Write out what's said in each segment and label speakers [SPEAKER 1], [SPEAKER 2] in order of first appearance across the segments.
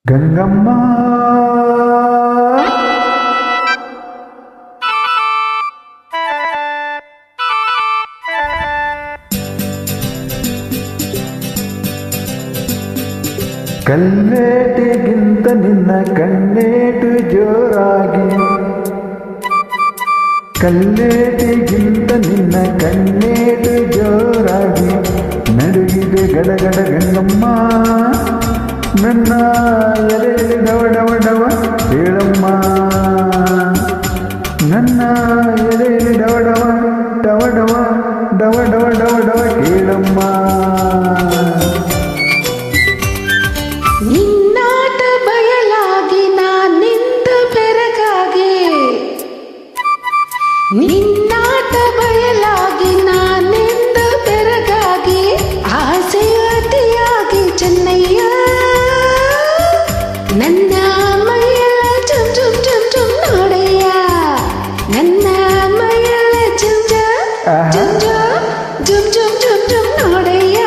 [SPEAKER 1] ಗಂಗಮ್ಮ ಕಲ್ಲೇಟಿಗಿಂತ ನಿನ್ನ ಕಣ್ಣೇಟು ಜೋರಾಗಿ, ಕಲ್ಲೇಟಿಗಿಂತ ನಿನ್ನ ಕಣ್ಣೇಟು ಜೋರಾಗಿ ನಡುಗಿದೆ ಗಡಗಡ ಗಂಗಮ್ಮ. ನನ್ನ ಎಲೆಯಲ್ಲಿ ಡವ ಡವ ಡವ ಹೇಳಮ್ಮ, ನನ್ನ ಎಲೆಯಲ್ಲಿ ಡವ ಡವ ಡವ ಡವ ಡವ ಡವ ಡವ ಡವ ಕೇಳಮ್ಮ.
[SPEAKER 2] ನಿನ್ನಾಟ ಬಯಲಾಗಿ ನಾನಿಂದ ಬೆರಗಾಗಿ, ನಿನ್ನಾಟ ಬಯಲಾಗಿ ನಾನಿಂದ ಬೆರಗಾಗಿ ಆಸೆ ಅತಿಯಾಗಿ ಚೆನ್ನಯ್ಯ. ನನ್ನ ಮೈಯೆಲ್ಲ ಜುಮ್ ಜುಮ್ ಜುಮ್ ಜುಮ್ ನೋಡಯ್ಯ, ನನ್ನ ಮೈಯೆಲ್ಲ ಜುಮ್ ಜುಮ್ ಜುಮ್ ಜುಮ್ ಜುಮ್ ಜುಮ್ ನೋಡಯ್ಯ.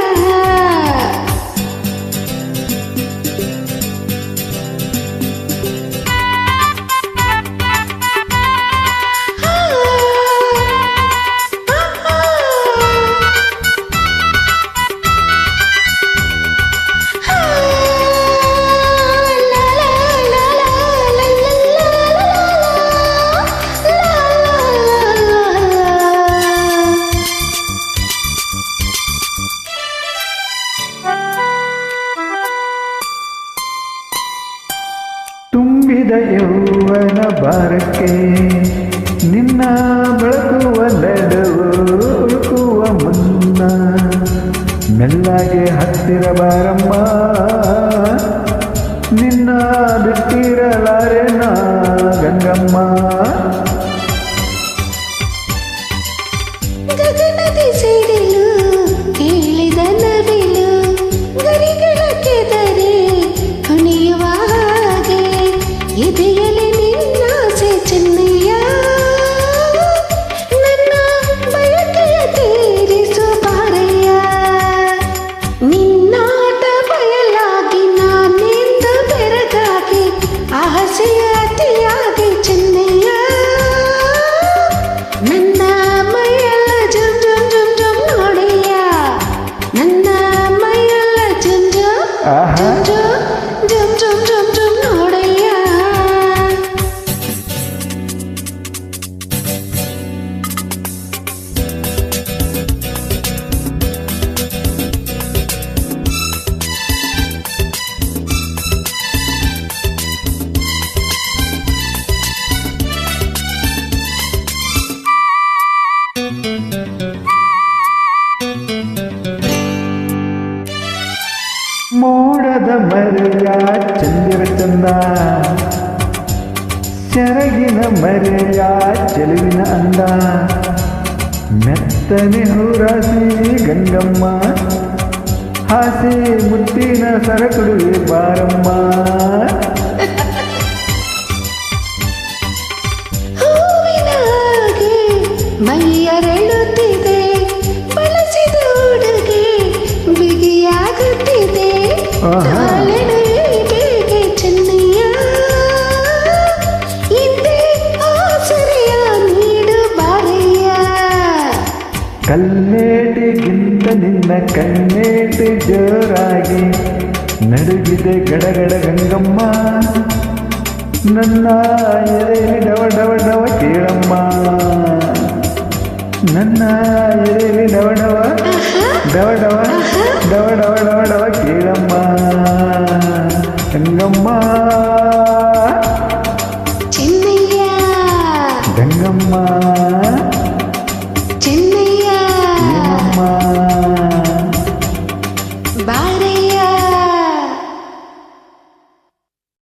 [SPEAKER 1] ತುಂಬಿದ ಯೌವನ ಬಾರಕ್ಕೆ ನಿನ್ನ ಬೆಳಕುವ ನಡುವು ಉಳುಕುವ ಮುನ್ನ ಮೆಲ್ಲಗೆ ಹತ್ತಿರ ಬಾರಮ್ಮ. ನಿನ್ನ ಬಿಟ್ಟಿರಲಾರೆ ನಾ ಗಂಗಮ್ಮ.
[SPEAKER 2] ಗಗನದಿ ಸಿಡಿಲು ಕೇಳಿದ ನವಿಲು ಗರಿಗಳ ಕೆದರೆ ಕುಣಿಯುವ ಹಾಗೆ ಎದೆಯಲ್ಲಿ ನಿನ್ನಾಸೆ ಚೆನ್ನಯ್ಯ. ನನ್ನ ಬಯಕೆಯ ತೀರಿಸು ಬಾರಯ್ಯ, ನಿನ್ನಾಟ ಬಯಲಾಗಿ ನಾನಿಂದ ಬೆರಗಾಗಿ ಆಸೆ ಅತಿಯಾಗಿ ಚೆನ್ನಯ್ಯ. ನನ್ನ ಮೈಯೆಲ್ಲ ಜುಮ್ ಜುಮ್ ಜುಮ್ ಜುಮ್ ನೋಡಯ್ಯ, ನನ್ನ ಮೈಯೆಲ್ಲ ಜುಮ್ ಜುಮ್ ಜುಮ್ ಜುಮ್ ಜುಮ್ ಜುಮ್ ನೋಡಯ್ಯ.
[SPEAKER 1] ಮೋಡದ ಮರೆಯ ಚಂದಿರ ಚಂದ, ಸೆರಗಿನ ಮರೆಯ ಚೆಲುವಿನ ಅಂದ, ಮೆತ್ತನೆ ಹುರಾಸಿ ಗಂಗಮ್ಮ, ಹಾಸಿ ಮುತ್ತಿನ ಸರಕುಡುವೆ ಬಾರಮ್ಮ.
[SPEAKER 2] ಹೂವಿನ ಹಾಗೆ ಮೈಯರಳುತ್ತಿದೆ, ಬಳಸಿದ ಉಡುಗೆ ಬಿಗಿಯಾಗುತ್ತಿದೆ, ತಾಳೆಗೆ ಚೆನ್ನಯ್ಯ. ಹಿಂದೆ ಆಸರೆಯ ನೀಡು ಬಾರಯ್ಯ.
[SPEAKER 1] ಕಲ್ಲೇಟಿಗಿಂತ ನಿನ್ನ ಕಣ್ಣೇಟು ಜೋರಾಗಿ ನಡುಗಿದೆ ಗಡಗಡ ಗಂಗಮ್ಮ. ನನ್ನ ಎಲೆಯಲ್ಲಿ ಡವ ಡವ ಡವ ಕೇಳಮ್ಮ, ನನ್ನ ಎಲೆಯಲ್ಲಿ ಡವ ಡವ ಡವ ಡವ ಡವ ಡವ ಡವ ಡವ ಕೇಳಮ್ಮ ಗಂಗಮ್ಮ.